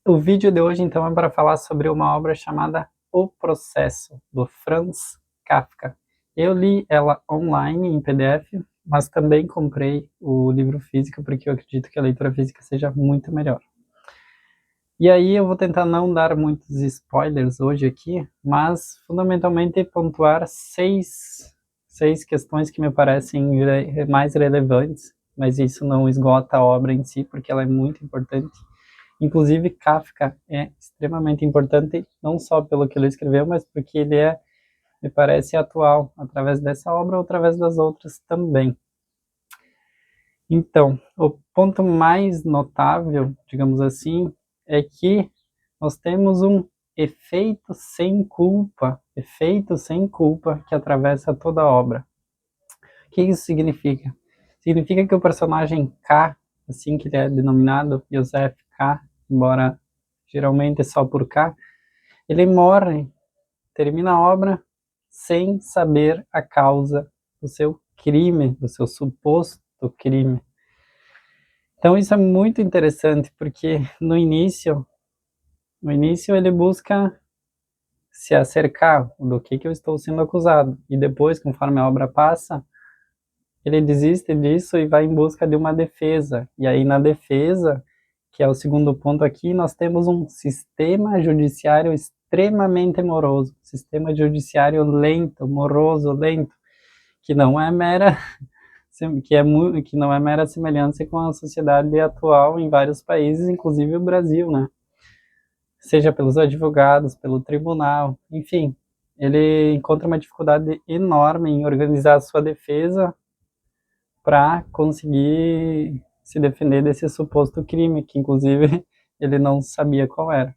O vídeo de hoje, então, é para falar sobre uma obra chamada O Processo, do Franz Kafka. Eu li ela online, em PDF, mas também comprei o livro físico, porque eu acredito que a leitura física seja muito melhor. E aí eu vou tentar não dar muitos spoilers hoje aqui, mas fundamentalmente pontuar seis questões que me parecem mais relevantes, mas isso não esgota a obra em si, porque ela é muito importante. Inclusive, Kafka é extremamente importante, não só pelo que ele escreveu, mas porque ele me parece, atual, através dessa obra ou através das outras também. Então, o ponto mais notável, digamos assim, é que nós temos um efeito sem culpa que atravessa toda a obra. O que isso significa? Significa que o personagem K, assim que ele é denominado, Joseph K, embora geralmente só por K, ele morre, termina a obra sem saber a causa do seu crime, do seu suposto crime. Então isso é muito interessante, porque no início ele busca se acercar do que eu estou sendo acusado, e depois, conforme a obra passa, ele desiste disso e vai em busca de uma defesa. E aí na defesa, que é o segundo ponto aqui, nós temos um sistema judiciário extremamente moroso, sistema judiciário lento, moroso, lento, que não é mera que não é mera semelhança com a sociedade atual em vários países, inclusive o Brasil, né? Seja pelos advogados, pelo tribunal, enfim, ele encontra uma dificuldade enorme em organizar a sua defesa para conseguir se defender desse suposto crime, que inclusive ele não sabia qual era.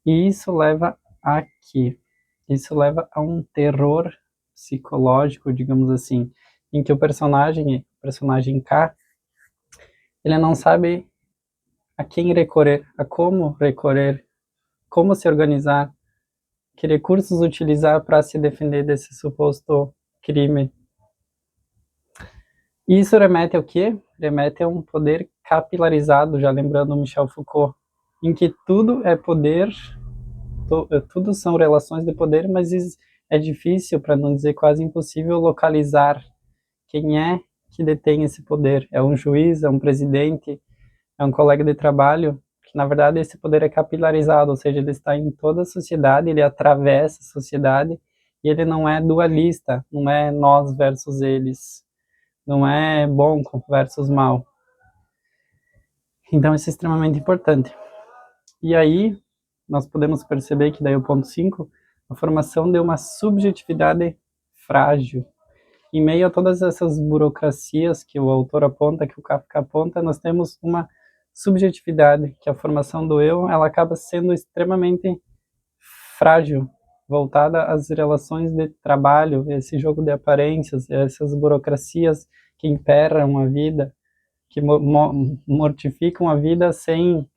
E isso leva a quê? Isso leva a um terror psicológico, digamos assim, em que o personagem K, ele não sabe a quem recorrer, a como recorrer, como se organizar, que recursos utilizar para se defender desse suposto crime. E isso remete ao quê? Remete a um poder capilarizado, já lembrando Michel Foucault, em que tudo é poder, tudo são relações de poder, mas é difícil, para não dizer quase impossível, localizar quem é que detém esse poder. É um juiz, é um presidente, é um colega de trabalho, que na verdade esse poder é capilarizado, ou seja, ele está em toda a sociedade, ele atravessa a sociedade, e ele não é dualista, não é nós versus eles, não é bom versus mal. Então isso é extremamente importante. E aí nós podemos perceber que daí o ponto 5, a formação de uma subjetividade frágil. Em meio a todas essas burocracias que o autor aponta, que o Kafka aponta, nós temos uma subjetividade, que a formação do eu, ela acaba sendo extremamente frágil, voltada às relações de trabalho, esse jogo de aparências, essas burocracias que imperam a vida, que mortificam a vida sem,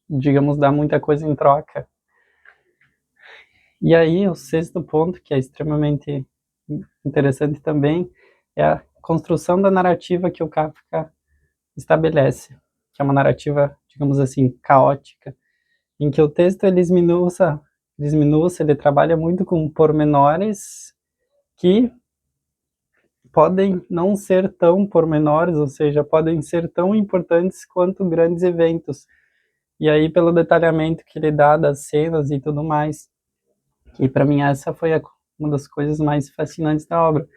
digamos, dar muita coisa em troca. E aí, o sexto ponto, que é extremamente interessante também, é a construção da narrativa que o Kafka estabelece, que é uma narrativa, digamos assim, caótica, em que o texto ele esmiuça, ele trabalha muito com pormenores que podem não ser tão pormenores, ou seja, podem ser tão importantes quanto grandes eventos. E aí, pelo detalhamento que ele dá das cenas e tudo mais, que para mim essa foi uma das coisas mais fascinantes da obra,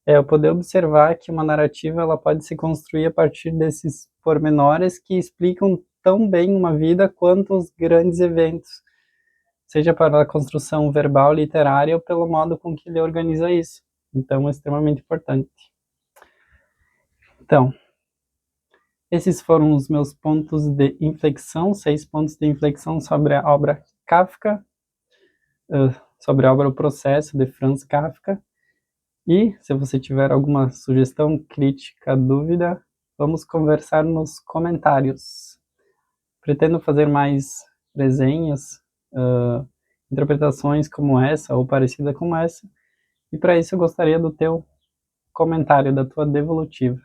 é eu poder observar que uma narrativa ela pode se construir a partir desses pormenores que explicam tão bem uma vida quanto os grandes eventos, seja para a construção verbal, literária, ou pelo modo com que ele organiza isso. Então, é extremamente importante. Então, esses foram os meus pontos de inflexão, 6 pontos de inflexão sobre a obra Kafka, sobre a obra O Processo, de Franz Kafka. E, se você tiver alguma sugestão, crítica, dúvida, vamos conversar nos comentários. Pretendo fazer mais resenhas, interpretações como essa, ou parecida com essa, e para isso eu gostaria do teu comentário, da tua devolutiva.